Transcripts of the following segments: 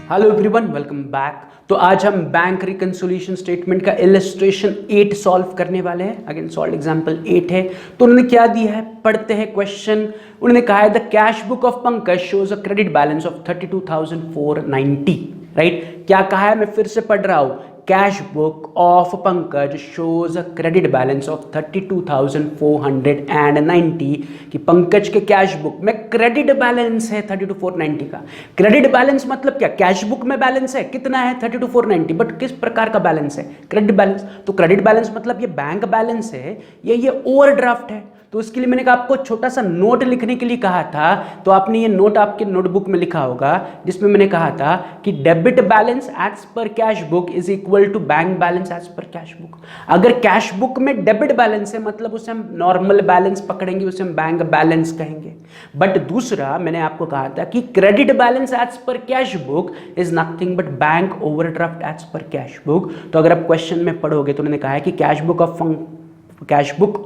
Hello everyone, welcome back. तो आज हम बैंक रिकंसोलिएशन स्टेटमेंट का इलस्ट्रेशन 8 सॉल्व करने वाले हैं। अगेन सॉल्व एग्जांपल 8 है। तो उन्होंने क्या दिया है, पढ़ते हैं क्वेश्चन। उन्होंने कहा है the cash book of Pankaj shows a credit balance of 32,490। Right, क्या कहा है, मैं फिर से पढ़ रहा हूं। Cash book of Pankaj shows a credit balance of 32,490 कि पंकज के कैश बुक में क्रेडिट बैलेंस है 32,490 का। क्रेडिट बैलेंस मतलब क्या, कैश बुक में बैलेंस है कितना है 32,490, बट किस प्रकार का बैलेंस है, क्रेडिट बैलेंस। तो क्रेडिट बैलेंस मतलब ये बैंक बैलेंस है या ये ओवरड्राफ्ट है। तो उसके लिए मैंने कहा आपको छोटा सा नोट लिखने के लिए कहा था। तो आपने ये नोट आपके नोटबुक में लिखा होगा जिसमें मैंने कहा था कि debit balance as per cash book is equal to bank balance as per cash book. अगर कैश बुक में डेबिट बैलेंस है मतलब उसे हम नॉर्मल बैलेंस पकड़ेंगे, उसे हम बैंक बैलेंस कहेंगे। बट दूसरा मैंने आपको कहा था कि credit balance as per cash book is nothing but bank overdraft as per cash book. तो अगर आप क्वेश्चन में पढ़ोगे तो उन्होंने कहा है कि cash book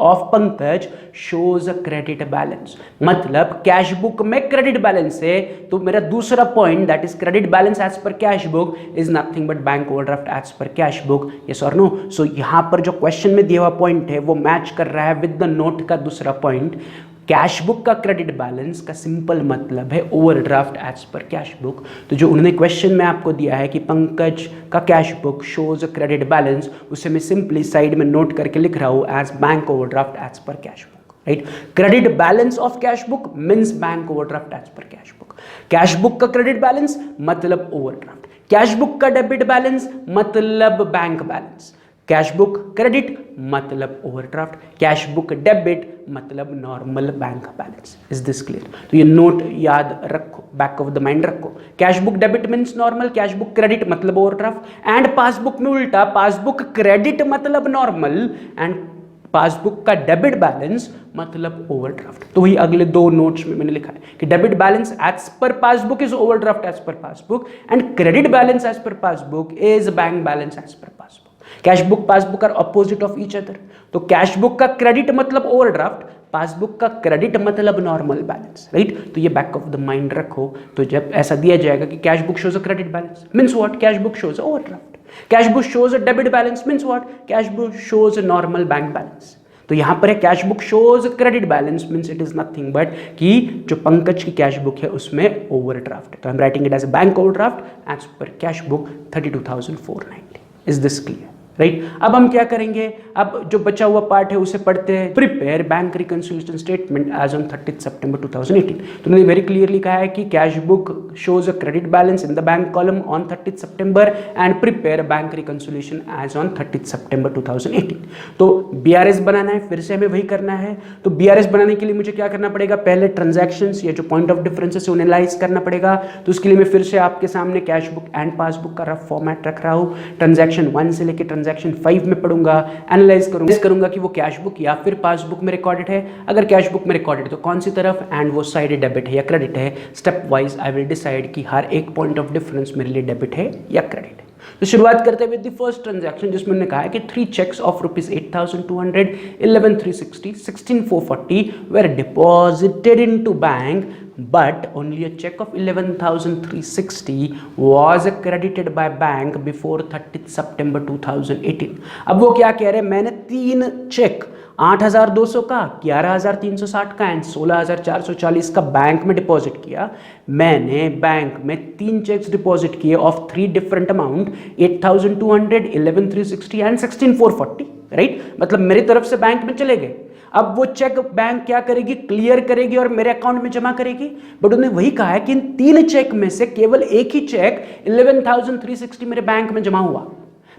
of Pankaj shows a credit balance, मतलब कैश बुक में क्रेडिट बैलेंस है। तो मेरा दूसरा point that is credit balance as per cash book is nothing but bank overdraft as per cash book. Yes और नो। सो यहां पर जो क्वेश्चन में दिया हुआ पॉइंट है वो मैच कर रहा है विद द नोट का दूसरा पॉइंट। कैश बुक का क्रेडिट बैलेंस का सिंपल मतलब है overdraft as per cash book. तो जो उन्होंने क्वेश्चन में आपको दिया है कि पंकज का cash book shows a credit balance, उसे मैं सिंपली साइड में नोट करके लिख रहा हूं as bank overdraft as per cash book. Right, credit balance of cash book means bank overdraft as per cash book. Cash book का credit balance मतलब overdraft, cash book का डेबिट बैलेंस मतलब bank balance. Cash book credit मतलब overdraft, cash book debit मतलब normal bank balance. Is this clear? तो ये note याद रखो, बैक ऑफ द माइंड रखो। Cash book debit means normal, cash book credit मतलब ओवरड्राफ्ट। एंड पासबुक में उल्टा, पासबुक क्रेडिट मतलब नॉर्मल एंड पासबुक का डेबिट बैलेंस मतलब ओवरड्राफ्ट। तो वही अगले दो नोट्स में मैंने लिखा है कि debit balance as per passbook is overdraft as per passbook and credit balance as per passbook is bank balance as per passbook. Cash book passbook are opposite of each other. तो cash book का credit मतलब overdraft, passbook का credit मतलब normal balance. Right, तो ये back of the mind रखो। तो जब ऐसा दिया जाएगा कि cash book shows a credit balance means what, cash book shows a overdraft. Cash book shows a debit balance means what, cash book shows a normal bank balance. तो यहां पर है cash book shows credit balance means it is nothing but कि जो पंकज की cash book है उसमें overdraft है। तो I am writing it as a bank overdraft as per cash book 32,490। Is this clear? Right, अब हम क्या करेंगे, अब जो बचा हुआ पार्ट है उसे पढ़ते हैं। Prepare bank reconciliation statement as on 30 सितंबर 2018। तो मैंने वेरी क्लियरली कहा है कि cash book shows a credit balance in the bank column on 30 सितंबर and prepare bank reconciliation as on 30 सितंबर 2018। तो बीआरएस बनाना है, फिर से हमें वही करना है। तो बीआरएस बनाने के लिए मुझे क्या करना पड़ेगा, पहले ट्रांजैक्शंस या जो पॉइंट ऑफ डिफरेंसेस उन्हें एनालाइज करना पड़ेगा। तो उसके लिए मैं फिर से आपके सामने कैश बुक एंड पासबुक का रफ फॉर्मेट रख रहा हूँ। ट्रांजैक्शन 1 से लेकर ट्रांजैक्शन 5 में पढ़ूंगा, एनालाइज करूंगा कि वो कैश बुक या फिर पासबुक में रिकॉर्डेड है। अगर कैश बुक में रिकॉर्डेड है तो कौन सी तरफ एंड वो साइड डेबिट है या क्रेडिट है। Step wise I will decide कि हर एक पॉइंट ऑफ डिफरेंस मेरे लिए डेबिट है या क्रेडिट है। तो शुरुआत करते हैं विद द फर्स्ट ट्रांजैक्शन जिसमें उन्होंने कहा है कि 3 cheques of ₹8,200, 11,360, 16,440 were deposited into bank but only a check of 11,360 was credited by bank before 30th September 2018। अब वो क्या कह रहे हैं, मैंने 3 चेक 8,200 का, 11,360 का एंड 16,440 का बैंक में डिपॉजिट किया। मैंने बैंक में 3 चेक्स डिपॉजिट किए of 3 different amount, 8,200, 11,360 and 16,440। Right, मतलब मेरी तरफ से बैंक में चले गए। अब वो चेक बैंक क्या करेगी, क्लियर करेगी और मेरे अकाउंट में जमा करेगी। बट उन्होंने वही कहा है कि इन 3 चेक में से केवल एक ही चेक 11,360 मेरे बैंक में जमा हुआ।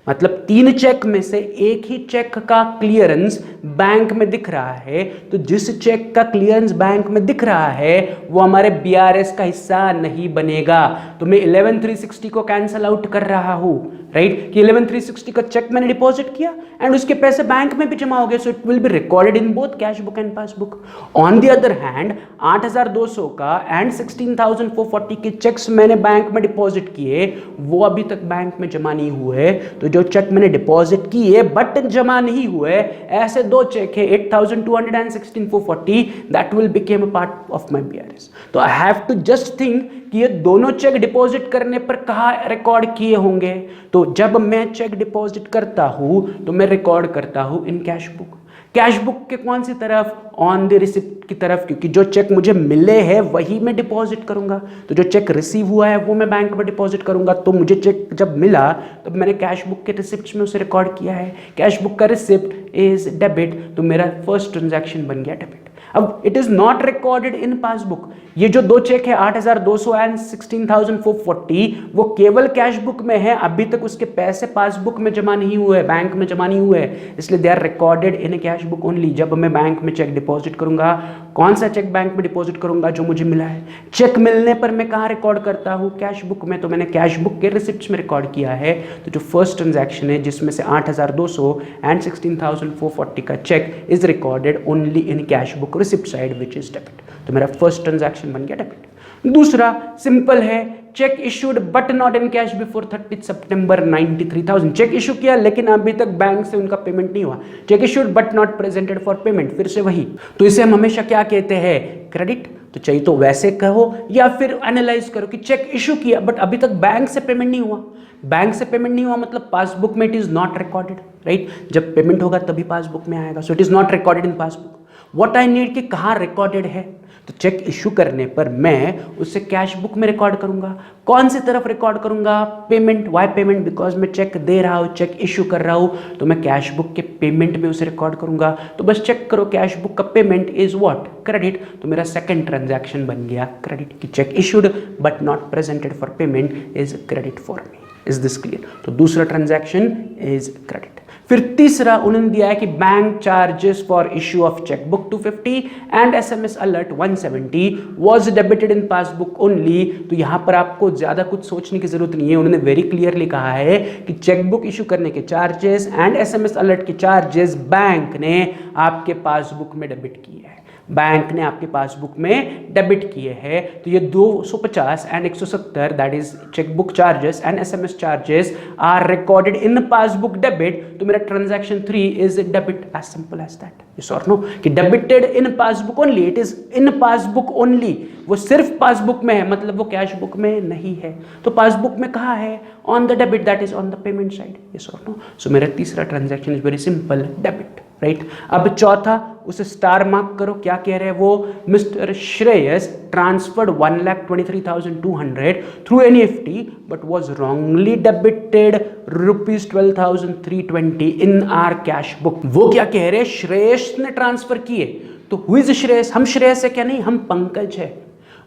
मतलब 3 चेक में से एक ही चेक का क्लियरेंस बैंक में दिख रहा है। तो जिस चेक का क्लियरेंस बैंक में दिख रहा है वो हमारे बीआरएस का हिस्सा नहीं बनेगा। तो मैं 11,360 को कैंसल आउट कर रहा हूं। राइट, कि 11,360 का चेक मैंने डिपॉजिट किया एंड उसके पैसे बैंक में भी जमा हो गए। So it will be recorded in both cash book and passbook. On the other hand 8,200 का एंड 16,440 के चेक्स मैंने बैंक में डिपॉजिट किए, वो अभी तक बैंक में जमा नहीं हुए। तो जो चेक मैंने डिपॉजिट किए बट जमा नहीं हुए, ऐसे 2 चेक है 8,200 and 16,440, that will became a part of my BRS. तो I have to just think कि ये दोनों चेक डिपॉजिट करने पर कहाँ रिकॉर्ड किए होंगे। तो जब मैं चेक डिपॉजिट करता हूं तो मैं रिकॉर्ड करता हूं इन कैश बुक। कैश बुक के कौन सी तरफ? ऑन द रिसिप्ट की तरफ, क्योंकि जो चेक मुझे मिले हैं वही मैं डिपॉजिट करूंगा। तो जो चेक रिसीव हुआ है वो मैं बैंक में डिपॉजिट करूंगा। तो मुझे चेक जब मिला तब मैंने कैश बुक के रिसिप्ट में उसे रिकॉर्ड किया है। कैश बुक का रिसिप्ट इज डेबिट, तो मेरा फर्स्ट ट्रांजैक्शन बन गया डेबिट। अब it is not recorded in passbook. ये जो 2 चेक है 8,200 एंड 16,440 वो केवल कैश बुक में है, अभी तक उसके पैसे पासबुक में जमा नहीं हुए, बैंक में जमा नहीं हुए, इसलिए they are recorded in cash book only. जब मैं बैंक में चेक डिपॉजिट करूंगा, कौन सा चेक बैंक में डिपॉजिट करूंगा? जो मुझे मिला है। चेक मिलने पर मैं कहाँ रिकॉर्ड करता हूँ? कैश बुक में। तो मैंने कैश बुक के रिसिप्ट्स में रिकॉर्ड किया है। तो जो फर्स्ट ट्रांजैक्शन है जिसमें से 8,200 एंड 16,440 का cheque is recorded only in cash book receipt side which is debit. तो मेरा फर्स्ट ट्रांजैक्शन बन गया डेबिट। दूसरा सिंपल है, cheque issued but not in cash before 30 सितंबर 93,000। चेक इशू किया लेकिन अभी तक बैंक से उनका पेमेंट नहीं हुआ। Check issued but not presented for payment, फिर से वही। तो इसे हम हमेशा क्या कहते हैं? क्रेडिट। तो चाहिए तो वैसे कहो या फिर एनालाइज करो कि चेक इशू किया बट अभी तक बैंक से पेमेंट नहीं हुआ। बैंक से पेमेंट नहीं हुआ मतलब पासबुक में it is not recorded, right? जब पेमेंट होगा तभी पासबुक में आएगा। सो it is not recorded in passbook. What I need कि कहाँ रिकॉर्डेड है? तो चेक इशू करने पर मैं उसे कैश बुक में रिकॉर्ड करूंगा। कौन सी तरफ रिकॉर्ड करूंगा? पेमेंट। Why payment? बिकॉज मैं चेक दे रहा हूं, चेक इशू कर रहा हूं, तो मैं कैश बुक के पेमेंट में उसे रिकॉर्ड करूंगा। तो बस चेक करो, कैश बुक का पेमेंट इज व्हाट? क्रेडिट। तो मेरा सेकंड ट्रांजैक्शन बन गया क्रेडिट, कि check issued but not presented for payment is credit for me. Is this clear? तो दूसरा ट्रांजैक्शन इज क्रेडिट। फिर तीसरा उन्होंने दिया है कि bank charges for issue of chequebook 250 and SMS alert 170 was debited in passbook only. तो यहां पर आपको ज्यादा कुछ सोचने की जरूरत नहीं है। उन्होंने वेरी क्लियरली कहा है कि चेकबुक इशू करने के चार्जेस एंड एसएमएस अलर्ट के चार्जेस बैंक ने आपके पासबुक में डेबिट किए हैं। बैंक ने आपके पासबुक में डेबिट किए हैं। तो ये 250 and 170 that is chequebook charges and SMS charges are recorded in passbook debit. तो मेरा transaction 3 is debit, as simple as that. Yes और नो? कि debited in passbook only, it is in passbook only. वो सिर्फ passbook में है, मतलब वो कैश बुक में नहीं है। तो पासबुक में कहाँ है? On the debit, that is on the payment side. Yes और नो? सो मेरा तीसरा transaction is very simple, debit, right? अब चौथा, उसे स्टार मार्क करो। क्या कह रहे हैं वो? Mister Shreyas transferred 1,23,200 through NEFT but was wrongly debited ₹12,320 in are cash book. वो क्या कह रहे हैं? श्रेयस ने ट्रांसफर किए। तो हु इज श्रेयस? हम श्रेयस है क्या? नहीं, हम पंकज है।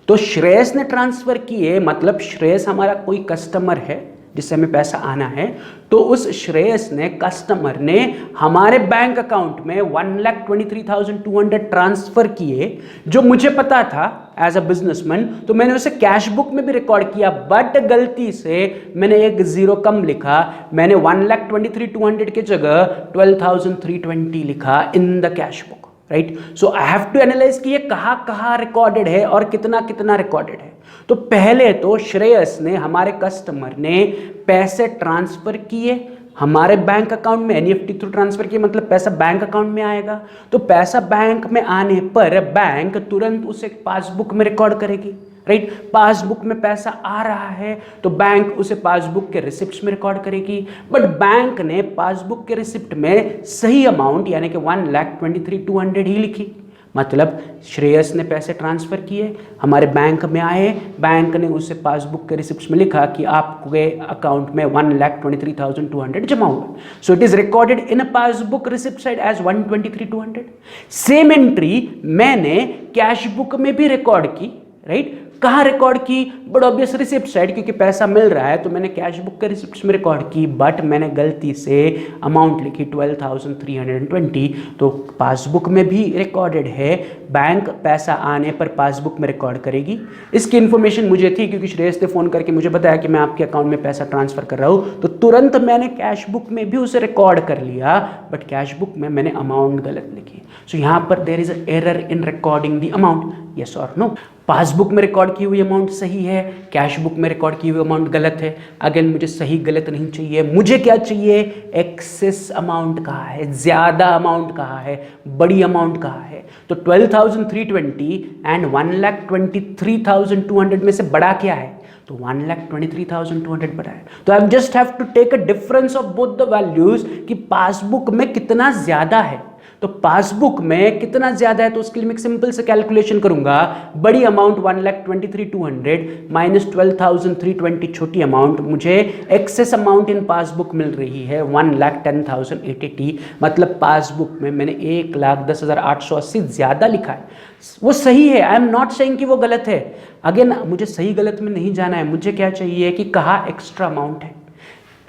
तो श्रेयस ने ट्रांसफर किए मतलब श्रेयस हमारा कोई कस्टमर है जिससे हमें पैसा आना है। तो उस श्रेयस ने, कस्टमर ने हमारे बैंक अकाउंट में 1,23,200 ट्रांसफर किए, जो मुझे पता था एज अ बिजनेसमैन। तो मैंने उसे कैश बुक में भी रिकॉर्ड किया बट गलती से मैंने एक जीरो कम लिखा। मैंने 1,23,200 की जगह 12,320 लिखा in the cash book, right? So I have to analyse कि ये कहाँ कहाँ रिकॉर्डेड है और कितना कितना रिकॉर्डेड है। तो पहले तो श्रेयस ने, हमारे कस्टमर ने पैसे ट्रांसफर किए हमारे बैंक अकाउंट में, एनईएफटी थ्रू ट्रांसफर किए, मतलब पैसा बैंक अकाउंट में आएगा। तो पैसा बैंक में आने पर बैंक तुरंत उसे पासबुक में रिकॉर्ड करेगी, राइट? पासबुक में पैसा आ रहा है तो बैंक उसे पासबुक के रिसिप्ट्स में रिकॉर्ड करेगी। बट बैंक ने पासबुक के रिसिप्ट में सही अमाउंट यानी कि 1,23,200 ही लिखी। मतलब श्रेयस ने पैसे ट्रांसफर किए, हमारे बैंक में आए, बैंक ने उसे पासबुक के रिसिप्ट्स में लिखा कि आपके अकाउंट में 1,23,200 जमा हुआ। So it is recorded in passbook receipt side as 1,23,200। Same entry मैंने कैश बुक में भी रिकॉर्ड की, राइट? कहाँ रिकॉर्ड की? बट ऑब्वियस रिसिप्ट साइड, क्योंकि पैसा मिल रहा है तो मैंने कैश बुक के रिसिप्ट्स में रिकॉर्ड की। बट मैंने गलती से अमाउंट लिखी 12,320। तो पासबुक में भी रिकॉर्डेड है, बैंक पैसा आने पर पासबुक में रिकॉर्ड करेगी। इसकी इन्फॉर्मेशन मुझे थी क्योंकि श्रेयस ने फ़ोन करके मुझे बताया कि मैं आपके अकाउंट में पैसा ट्रांसफ़र कर रहा हूँ। तो तुरंत मैंने कैश बुक में भी उसे रिकॉर्ड कर लिया, बट कैश बुक में मैंने अमाउंट गलत लिखी। सो यहाँ पर there is a error in recording the amount. Yes और नो? पासबुक में रिकॉर्ड की हुई अमाउंट सही है, कैश बुक में रिकॉर्ड की हुई अमाउंट गलत है। अगेन मुझे सही गलत नहीं चाहिए, मुझे क्या चाहिए? एक्सेस अमाउंट कहाँ है, ज़्यादा अमाउंट कहाँ है, बड़ी अमाउंट कहाँ है। तो 12,320 एंड 1,23,200 में से बड़ा क्या है? तो 1,23,200 बड़ा है। तो I just have to take a difference of both the values कि पासबुक में कितना ज्यादा है। तो पासबुक में कितना ज्यादा है तो उसके लिए मैं सिंपल से कैलकुलेशन करूंगा। बड़ी अमाउंट 1,23,200 माइनस 12,320 छोटी अमाउंट, मुझे एक्सेस अमाउंट इन पासबुक मिल रही है 1,10,880। मतलब पासबुक में मैंने 1,10,880 ज्यादा लिखा है। वो सही है, आई एम नॉट सेइंग कि वो गलत है। अगेन मुझे सही गलत में नहीं जाना है, मुझे क्या चाहिए कि कहाँ एक्स्ट्रा अमाउंट है।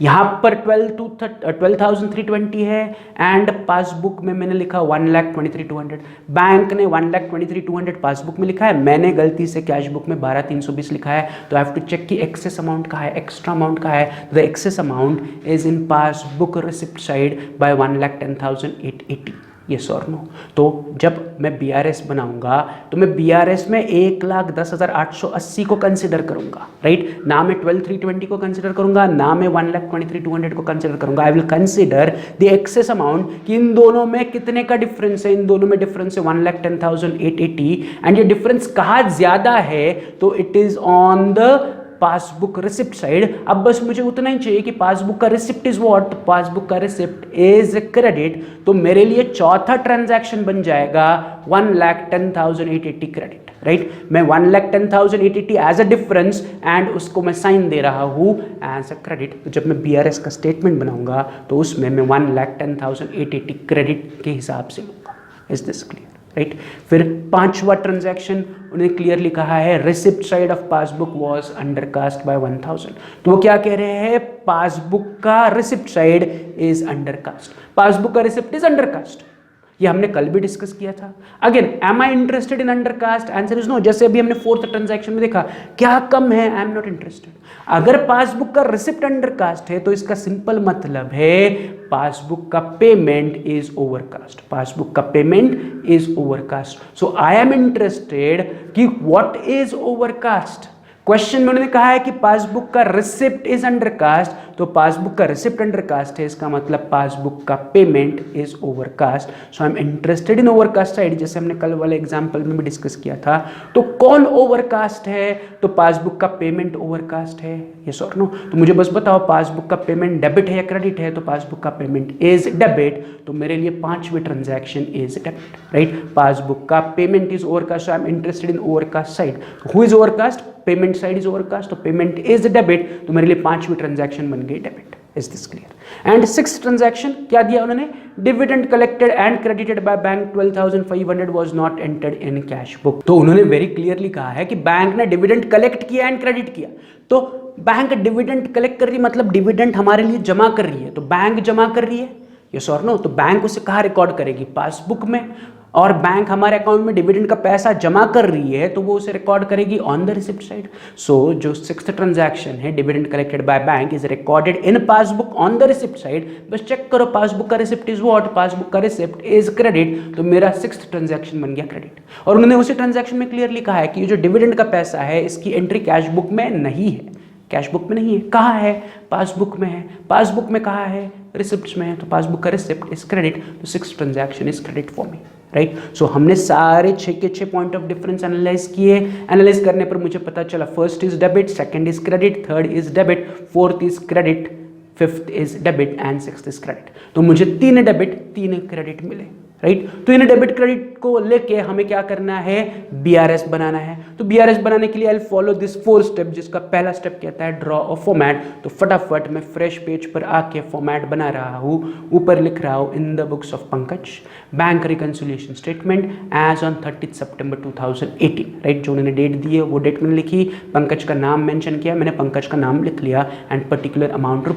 यहाँ पर 12,320 है एंड पासबुक में मैंने लिखा 1,23,200। बैंक ने 1,23,200 पासबुक में लिखा है, मैंने गलती से कैश बुक में 12,320 लिखा है। तो आई हैव टू चेक कि एक्सेस अमाउंट कहाँ है, एक्स्ट्रा अमाउंट कहाँ है। The excess amount is in passbook receipt side by 1,10,880। Yes और नो? तो जब मैं BRS बनाऊंगा तो मैं BRS में 1,10,880 को कंसिडर करूंगा, राइट? ना मैं 12,320 को कंसिडर करूंगा, ना मैं 1,23,200 को कंसिडर करूंगा। I will consider the excess amount कि इन दोनों में कितने का डिफरेंस है। इन दोनों में डिफरेंस है 1,10,880 एंड ये डिफरेंस कहाँ ज्यादा है? तो it is on the passbook receipt side. अब बस मुझे उतना ही चाहिए कि पासबुक का रिसिप्ट इज व्हाट? पासबुक का रिसिप्ट इज क्रेडिट। तो मेरे लिए चौथा ट्रांजैक्शन बन जाएगा 1,10,880 क्रेडिट, राइट? मैं 1,10,880 एज अ डिफरेंस एंड उसको मैं साइन दे रहा हूं एज अ क्रेडिट। तो जब मैं BRS का स्टेटमेंट बनाऊंगा तो उसमें मैं 1,10,880 क्रेडिट के हिसाब से लूंगा। Is this clear, right? फिर पांचवा ट्रांजैक्शन उन्हें क्लियरली कहा है receipt side of passbook was undercast by 1,000। तो वो क्या कह रहे हैं? पासबुक का receipt side is undercast, passbook का रिसिप्ट इज अंडरकास्ट। ये हमने कल भी डिस्कस किया था। Again am I interested in undercast? Answer is no. जैसे अभी हमने फोर्थ ट्रांजैक्शन में देखा, क्या कम है? I am not interested. अगर पासबुक का रिसिप्ट अंडरकास्ट है तो इसका सिंपल मतलब है पासबुक का पेमेंट इज ओवरकास्ट, पासबुक का payment is overcast. So I am interested कि व्हाट इज ओवरकास्ट। क्वेश्चन में उन्होंने कहा है कि पासबुक का रिसिप्ट इज अंडरकास्ट, तो पासबुक का रिसिप्ट अंडरकास्ट है, इसका मतलब पासबुक का payment is overcast. So I am interested in overcast side, जैसे हमने कल वाले एग्जांपल में भी डिस्कस किया था। तो कौन ओवरकास्ट है? तो पासबुक का पेमेंट ओवरकास्ट है। यस और नो? तो मुझे बस बताओ पासबुक का पेमेंट डेबिट है या क्रेडिट है? तो पासबुक का पेमेंट इज डेबिट, तो मेरे लिए पांचवें transaction is debit, right? Passbook का payment is overcast, I am interested in overcast side. Who is overcast? Payment side is overcast, तो पेमेंट इज डेबिट, तो मेरे लिए पांचवी ट्रांजैक्शन बन गई debit. Is this clear? And sixth transaction क्या दिया उन्होंने? Dividend collected and credited by bank 12,500 was not entered in cash book. तो उन्होंने वेरी क्लियरली कहा है कि बैंक ने डिविडेंड कलेक्ट किया एंड क्रेडिट किया। तो बैंक डिविडेंड कलेक्ट कर रही है, मतलब डिविडेंड हमारे लिए जमा कर रही है, तो बैंक जमा कर रही है। यस और नो? तो बैंक उसे कहाँ रिकॉर्ड करेगी? पासबुक में। और बैंक हमारे अकाउंट में डिविडेंड का पैसा जमा कर रही है तो वो उसे रिकॉर्ड करेगी ऑन द रिसिप्ट साइड। सो जो सिक्स्थ ट्रांजैक्शन है dividend collected by bank is recorded in passbook on the receipt side. बस चेक करो पासबुक का रिसिप्ट इज व्हाट? पासबुक का रिसिप्ट इज क्रेडिट, तो मेरा सिक्स्थ ट्रांजैक्शन बन गया क्रेडिट। और उन्होंने उसी ट्रांजैक्शन में क्लियरली कहा है कि ये जो डिविडेंड का पैसा है इसकी एंट्री कैश बुक में नहीं है, कैश बुक में नहीं है। कहाँ है? पासबुक में है। पासबुक में कहाँ है? रिसिप्ट्स में है। तो पासबुक का रिसिप्ट इज क्रेडिट, तो sixth transaction is credit for me, right? So हमने सारे 6 के 6 पॉइंट ऑफ डिफरेंस एनालाइज किए। एनालाइज करने पर मुझे पता चला first is debit, second is credit, third is debit, fourth is credit, fifth is debit and sixth is credit. तो मुझे 3 डेबिट 3 क्रेडिट मिले, राइट? तो इन डेबिट क्रेडिट को लेके हमें क्या करना है? BRS बनाना है। तो BRS बनाने के लिए आई फॉलो दिस 4 स्टेप, जिसका पहला स्टेप कहता है ड्रॉ अ फॉर्मेट। तो फटाफट मैं फ्रेश पेज पर आके फॉर्मेट बना रहा हूँ। ऊपर लिख रहा हूँ in the books of Pankaj bank reconciliation statement as on 30 सितंबर 2018, राइट? जो उन्होंने डेट दी है वो डेट मैंने लिखी, पंकज का नाम मेंशन किया, मैंने पंकज का नाम लिख लिया एंड पर्टिकुलर अमाउंट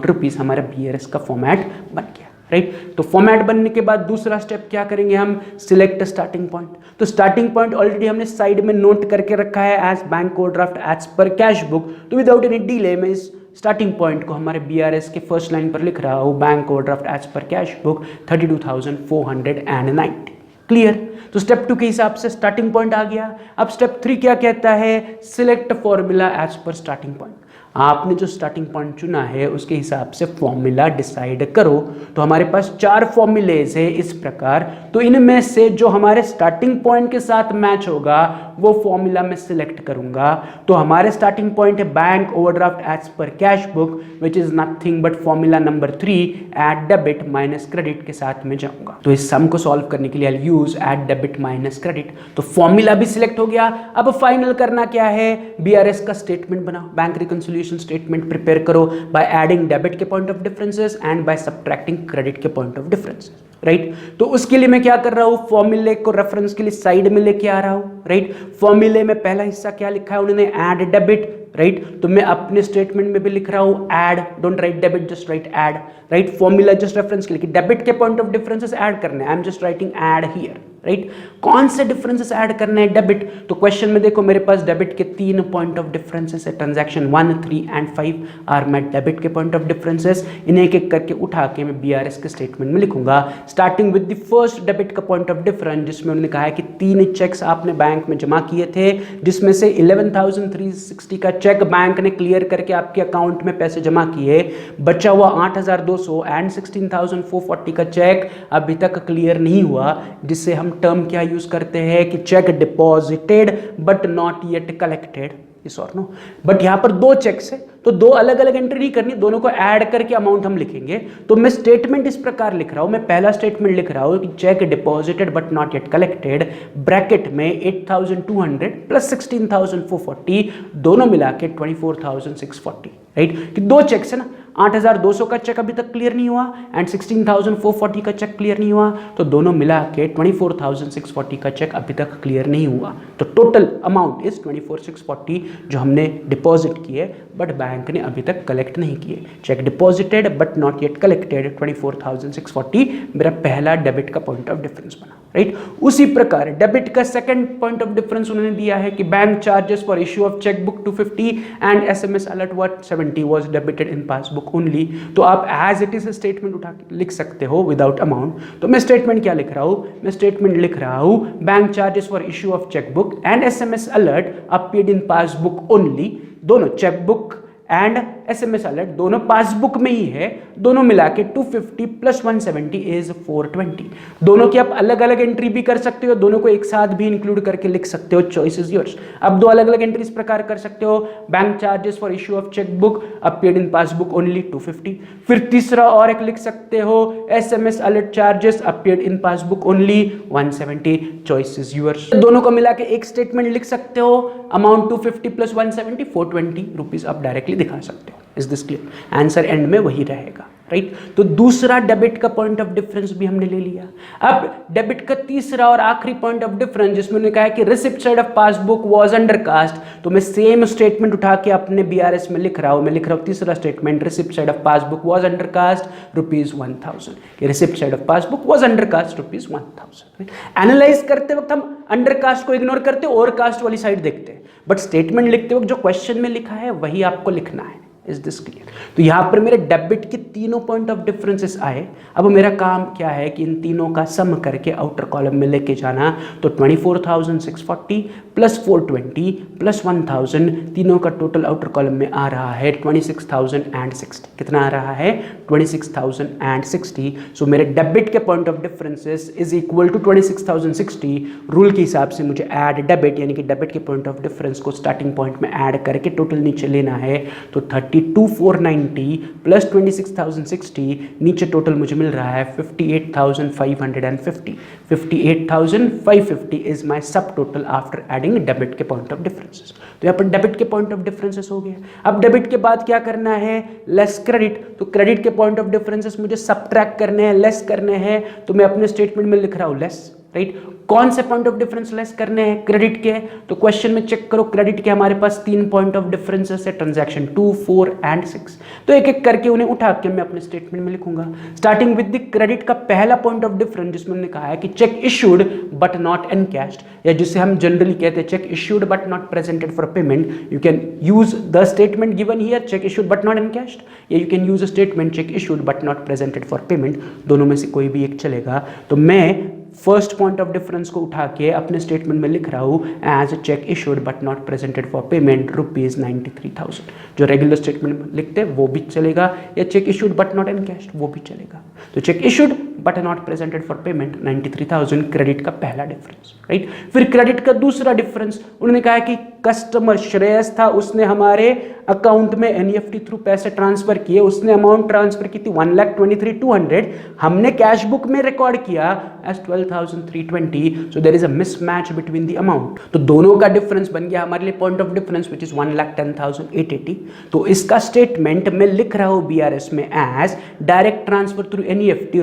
रुपीज हमारा BRS का फॉर्मेट बन गया, राइट? तो फॉर्मेट बनने के बाद दूसरा स्टेप क्या करेंगे हम? Select starting point. तो स्टार्टिंग पॉइंट ऑलरेडी हमने साइड में नोट करके रखा है as bank overdraft as per cash book. तो विदाउट एनी डिले मैं इस स्टार्टिंग पॉइंट को हमारे BRS के फर्स्ट लाइन पर लिख रहा हूँ, bank overdraft as per cash book 32,490। Clear. तो स्टेप 2 के हिसाब से स्टार्टिंग पॉइंट आ गया। अब स्टेप 3 क्या कहता है, select formula as per starting point. आपने जो स्टार्टिंग पॉइंट चुना है उसके हिसाब से फॉर्मूला डिसाइड करो। तो हमारे पास 4 फॉर्मूलेज है इस प्रकार, तो इनमें से जो हमारे स्टार्टिंग पॉइंट के साथ मैच होगा वो फॉर्मूला मैं सिलेक्ट करूंगा। तो हमारे स्टार्टिंग पॉइंट है bank overdraft as per cash book which is nothing but formula number 3 add debit minus credit के साथ में जाऊंगा। तो इस सम को सॉल्व करने के लिए I used debit minus credit. तो फॉर्मूला भी सिलेक्ट हो गया। अब फाइनल करना क्या है, बीआरएस का स्टेटमेंट बनाओ, बैंक रिकंसिलिएशन स्टेटमेंट प्रिपेयर करो बाय एडिंग डेबिट के point of differences and by subtracting credit के पॉइंट ऑफ डिफरेंसेस, राइट। तो उसके लिए मैं क्या कर रहा हूं, फॉर्मूले को रेफरेंस के लिए साइड में लेके आ रहा हूं, राइट। फॉर्मूले में पहला हिस्सा क्या लिखा है उन्होंने, ऐड डेबिट, राइट। तो मैं अपने स्टेटमेंट में भी लिख रहा हूं add, don't write debit, just right add, right. Formula just reference के लिए डेबिट के पॉइंट ऑफ डिफरेंसेस ऐड करने, I am just writing add here, right. कौन से डिफरेंसेस ऐड करने हैं, डेबिट। तो क्वेश्चन में देखो मेरे पास डेबिट के 3 पॉइंट ऑफ डिफरेंसेस है, transaction 1, 3 and 5 are my debit के पॉइंट ऑफ डिफरेंसेस। इन्हें एक एक करके उठा के मैं बीआरएस के स्टेटमेंट में लिखूंगा, starting with the first debit का पॉइंट ऑफ डिफरेंस, जिसमें उन्होंने कहा है कि 3 चेक्स आपने बैंक में जमा किए थे, जिसमें से 11,360 का चेक बैंक ने क्लियर करके आपके अकाउंट में पैसे जमा किए, बचा हुआ 8,200 एंड 16,440 का चेक अभी तक क्लियर नहीं हुआ, जिससे हम टर्म क्या यूज करते हैं कि check deposited but not yet collected, yes और नो। बट यहां पर 2 चेक्स है तो 2 अलग अलग एंट्री नहीं करनी, दोनों को ऐड करके अमाउंट हम लिखेंगे। तो मैं स्टेटमेंट इस प्रकार लिख रहा हूं, मैं पहला स्टेटमेंट लिख रहा हूं कि check deposited but not yet collected, bracket में 8,200 प्लस 16,440 दोनों मिला के 24,640, राइट। कि 2 चेक्स है ना, 8,200 का चेक अभी तक क्लियर नहीं हुआ एंड 16,440 का चेक क्लियर नहीं हुआ, तो दोनों मिला के 24,640 का चेक अभी तक क्लियर नहीं हुआ। तो टोटल अमाउंट इज 24,640 जो हमने डिपॉजिट किए बट बैंक ने अभी तक कलेक्ट नहीं किए। Check deposited but not yet collected 24,640 मेरा पहला डेबिट का पॉइंट ऑफ डिफरेंस बना, राइट। उसी प्रकार डेबिट का सेकंड पॉइंट ऑफ डिफरेंस उन्होंने दिया है कि bank charges for issue of cheque book 250 and SMS alert 170 was debited in passbook only. तो आप एज इट इज स्टेटमेंट उठा के लिख सकते हो विदाउट अमाउंट। तो मैं स्टेटमेंट क्या लिख रहा हूं, मैं स्टेटमेंट लिख रहा हूं bank charges for issue of cheque book and SMS alert appeared in passbook only. दोनों cheque book and SMS alert दोनों पासबुक में ही है, दोनों मिला के 250 प्लस 170 इज 420। दोनों की आप अलग अलग एंट्री भी कर सकते हो, दोनों को एक साथ भी इंक्लूड करके लिख सकते हो, चॉइस इज योर्स। अब 2 अलग अलग एंट्री इस प्रकार कर सकते हो, bank charges for issue of cheque book appeared in passbook only 250। फिर तीसरा और एक लिख सकते हो, SMS alert charges appeared in passbook only 170, choice is yours. दोनों को मिला के एक स्टेटमेंट लिख सकते हो, अमाउंट 250 प्लस 170 420 रुपीज आप डायरेक्टली दिखा सकते हो। Is this clear? Answer and में वही रहेगा, राइट। तो दूसरा डेबिट का पॉइंट ऑफ डिफरेंस भी हमने ले लिया। अब डेबिट का तीसरा और आखिरी पॉइंट ऑफ डिफरेंस जिसमें उन्होंने कहा है कि receipt side of passbook was undercast, तो मैं सेम स्टेटमेंट उठा के अपने बीआरएस में लिख रहा हूं। मैं लिख रहा हूं तीसरा statement, receipt side of passbook was undercast ₹1000। Receipt side of passbook was undercast ₹1000। Analyse करते वक्त हम अंडरकास्ट को इग्नोर करते और कास्ट वाली साइड देखते हैं, बट स्टेटमेंट लिखते वक्त जो क्वेश्चन में लिखा है वही आपको लिखना है। Is this clear? तो यहां पर मेरे डेबिट के तीनों पॉइंट ऑफ डिफरेंसेस आए। अब मेरा काम क्या है कि इन तीनों का सम करके आउटर कॉलम में लेके जाना। तो 24,640 प्लस 420 प्लस 1,000 तीनों का टोटल आउटर कॉलम में आ रहा है 26,060। कितना आ रहा है? 26,060। सो मेरे डेबिट के point of differences is equal to 26,060। Rule के हिसाब से मुझे ऐड डेबिट यानी कि डेबिट के पॉइंट ऑफ डिफरेंस को स्टार्टिंग पॉइंट में ऐड करके टोटल नीचे लेना है। तो 32,490 प्लस 26,060 नीचे टोटल मुझे मिल रहा है 58,550। 58,550 is my sub total after adding debit के पॉइंट ऑफ डिफरेंसेस। तो यहाँ पर डेबिट के पॉइंट ऑफ डिफरेंसेस हो गया। अब डेबिट के बाद क्या करना है? Less credit. तो क्रेडिट के पॉइंट ऑफ डिफरेंसेस मुझे सबट्रैक्ट करने हैं, लेस करने हैं। तो मैं अपने स्टेटमेंट में लिख रहा हूँ लेस, राइट। कौन से पॉइंट ऑफ डिफरेंस लेस करने हैं? क्रेडिट के। तो क्वेश्चन में चेक करो, क्रेडिट के हमारे पास 3 पॉइंट ऑफ डिफरेंसेस है, ट्रांजैक्शन 2, 4 एंड 6। तो एक एक करके उन्हें उठा के मैं अपने स्टेटमेंट में लिखूंगा। स्टार्टिंग विद द क्रेडिट का पहला पॉइंट ऑफ डिफरेंस जिसमें उन्होंने कहा है कि cheque issued but not encashed, या जिसे हम जनरली कहते हैं cheque issued but not presented for payment. You can use the statement given here, cheque issued but not encashed, या you can use a statement cheque issued but not presented for payment. दोनों में से कोई भी एक चलेगा। तो मैं फर्स्ट पॉइंट ऑफ डिफरेंस को उठा के अपने स्टेटमेंट में लिख रहा हूँ as cheque issued but not presented for payment ₹93,000। जो रेगुलर स्टेटमेंट में लिखते हैं वो भी चलेगा, या check issued but not in cash वो भी चलेगा। तो check issued but not presented for payment 93,000 credit का पहला डिफरेंस, राइट। फिर क्रेडिट का दूसरा डिफरेंस, उन्होंने कहा कि कस्टमर श्रेयस था, उसने हमारे अकाउंट में एनईएफटी थ्रू पैसे ट्रांसफर किए, उसने अमाउंट ट्रांसफर की थी 1,23,200, हमने कैश बुक में रिकॉर्ड किया as 12,320, so there is a mismatch between the amount. तो दोनों का डिफरेंस बन गया हमारे लिए point of difference which is 1,10,880। तो इसका स्टेटमेंट मैं लिख रहा हूं बीआरएस में as direct transfer through NEFT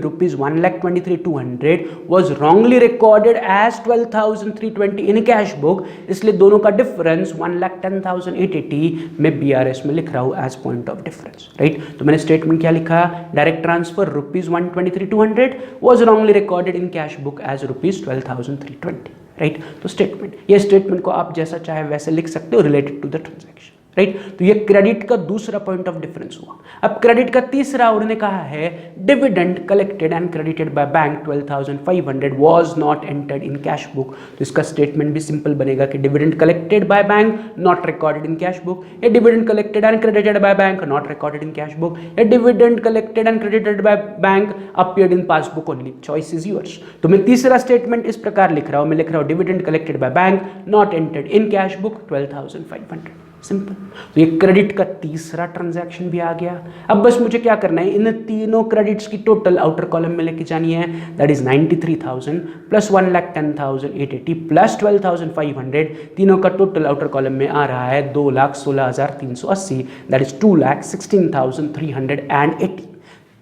₹1,23,200 was wrongly recorded as 12,320 in cash book, इसलिए दोनों का डिफरेंस 1,10,880 में बीआरएस में लिख रहा हूं as point of difference, right. तो मैंने स्टेटमेंट क्या लिखा, direct transfer ₹123,200 was wrongly recorded in cash book as ₹12,320, right. तो स्टेटमेंट, ये स्टेटमेंट को आप जैसा चाहे वैसे लिख सकते हो related to the transaction, right. तो ये क्रेडिट का दूसरा पॉइंट ऑफ डिफरेंस हुआ। अब क्रेडिट का तीसरा उन्होंने कहा है dividend collected and credited by bank 12,500 was not entered in cash book. तो इसका स्टेटमेंट भी सिंपल बनेगा कि dividend collected by bank not recorded in cash book, या dividend collected and credited by bank not recorded in cash book, या dividend collected and credited by bank appeared in passbook only, choice is yours. तो मैं तीसरा statement इस प्रकार लिख रहा हूं, मैं लिख रहा हूं dividend collected by bank not entered in cash book 12,500, simple. तो ये क्रेडिट का तीसरा ट्रांजैक्शन भी आ गया। अब बस मुझे क्या करना है, इन तीनों क्रेडिट्स की टोटल आउटर कॉलम में लेके जानी है, दैट इज 93,000 प्लस 1,10,880 प्लस 12,500, तीनों का टोटल आउटर कॉलम में आ रहा है 2,16,380, that is 2,16,380।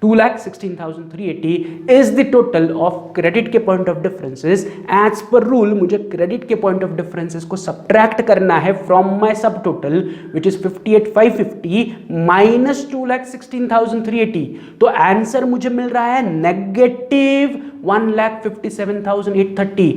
2,16,380 is the total of credit के point of differences. As per rule मुझे क्रेडिट के पॉइंट ऑफ डिफरेंसेस को सब्ट्रैक्ट करना है from my sub total which is 58,550 minus 2,16,380। तो आंसर मुझे मिल रहा है नेगेटिव 1,57,830।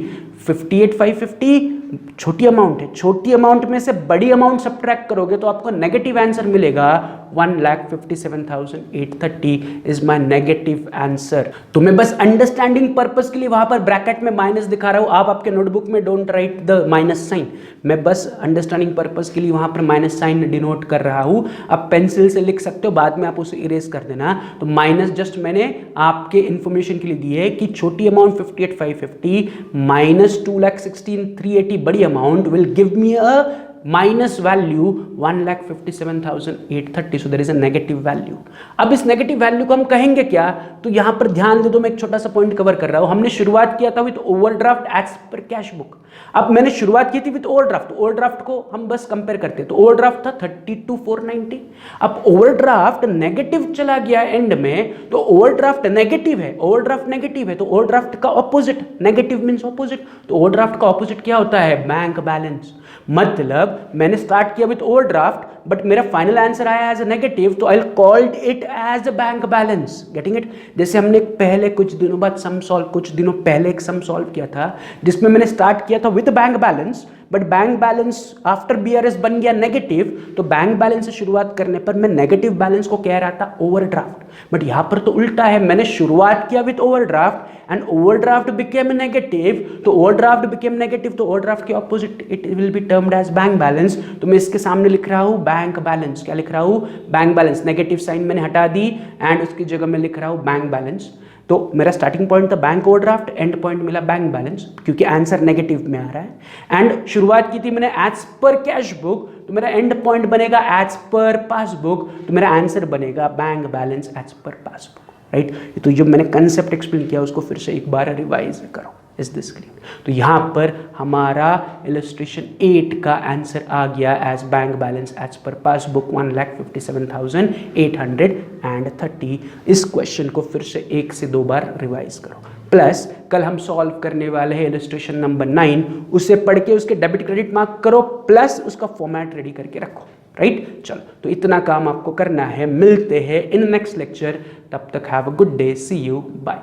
58,550 छोटी अमाउंट है, छोटी अमाउंट में से बड़ी अमाउंट सब्ट्रैक्ट करोगे तो आपको नेगेटिव आंसर मिलेगा 1,57,830 इज माय नेगेटिव आंसर। तो मैं बस अंडरस्टैंडिंग पर्पस के लिए वहां पर ब्रैकेट में माइनस दिखा रहा हूं, आप आपके नोटबुक में don't write the minus sign, मैं बस अंडरस्टैंडिंग पर्पस के लिए वहां पर माइनस साइन डिनोट कर रहा हूं। आप पेंसिल से लिख सकते हो, बाद में आप उसे इरेज कर देना। तो माइनस जस्ट मैंने आपके इंफॉर्मेशन के लिए दी है कि छोटी अमाउंट 58,550 माइनस 2,16,380 बड़ी amount will give me a minus value 1,57,830, so there is a negative value. अब इस नेगेटिव वैल्यू को हम कहेंगे क्या, तो यहां पर ध्यान दे दो, मैं एक छोटा सा पॉइंट कवर कर रहा हूं। हमने शुरुआत किया था with overdraft as per cash book. अब मैंने शुरुआत की थी विद ओवरड्राफ्ट, ओवरड्राफ्ट को हम बस कंपेयर करते हैं, तो ओवरड्राफ्ट था 32,490। अब ओवरड्राफ्ट नेगेटिव चला गया एंड में, तो ओवरड्राफ्ट नेगेटिव है, ओवरड्राफ्ट नेगेटिव है तो ओवरड्राफ्ट का ऑपोजिट, नेगेटिव मींस ऑपोजिट, तो ओवरड्राफ्ट का ऑपोजिट क्या होता है, बैंक बैलेंस। मतलब मैंने स्टार्ट किया विद ओवरड्राफ्ट बट मेरा फाइनल आंसर आया एज अ नेगेटिव, तो I will called it as a bank balance. Getting it? जैसे हमने पहले कुछ दिनों बाद सम सॉल्व, कुछ दिनों पहले एक सम सॉल्व किया था जिसमें मैंने स्टार्ट किया था with bank balance, but bank balance after BRS बन गया नेगेटिव, तो बैंक बैलेंस से शुरुआत करने पर मैं नेगेटिव बैलेंस को कह रहा था ओवरड्राफ्ट। बट यहां पर तो उल्टा है, मैंने शुरुआत किया with overdraft and overdraft became negative, तो ओवरड्राफ्ट बिकेम नेगेटिव, तो ओवरड्राफ्ट के opposite it will be termed as bank balance. तो मैं इसके सामने लिख रहा हूं बैंक बैलेंस। क्या लिख रहा हूं, बैंक बैलेंस। नेगेटिव साइन मैंने हटा दी एंड उसकी जगह मैं लिख रहा हूं बैंक बैलेंस। तो मेरा स्टार्टिंग पॉइंट था बैंक ओवरड्राफ्ट, एंड पॉइंट मिला बैंक बैलेंस क्योंकि आंसर नेगेटिव में आ रहा है। एंड शुरुआत की थी मैंने एज पर कैश बुक, तो मेरा एंड पॉइंट बनेगा एज पर पासबुक, तो मेरा आंसर बनेगा bank balance as per passbook, right. तो जो मैंने कंसेप्ट एक्सप्लेन किया उसको फिर से एक बार रिवाइज करो इज दिस क्लियर। तो यहां पर हमारा इलस्ट्रेशन 8 का आंसर आ गया as bank balance as per passbook 1,57,830। इस क्वेश्चन को फिर से 1 से 2 बार रिवाइज करो। प्लस कल हम सॉल्व करने वाले हैं इलस्ट्रेशन नंबर 9, उसे पढ़ के उसके डेबिट क्रेडिट मार्क करो, प्लस उसका फॉर्मेट रेडी करके रखो, राइट। चलो, तो इतना काम आपको करना है। मिलते हैं इन नेक्स्ट लेक्चर, तब तक have a good day, see you, bye.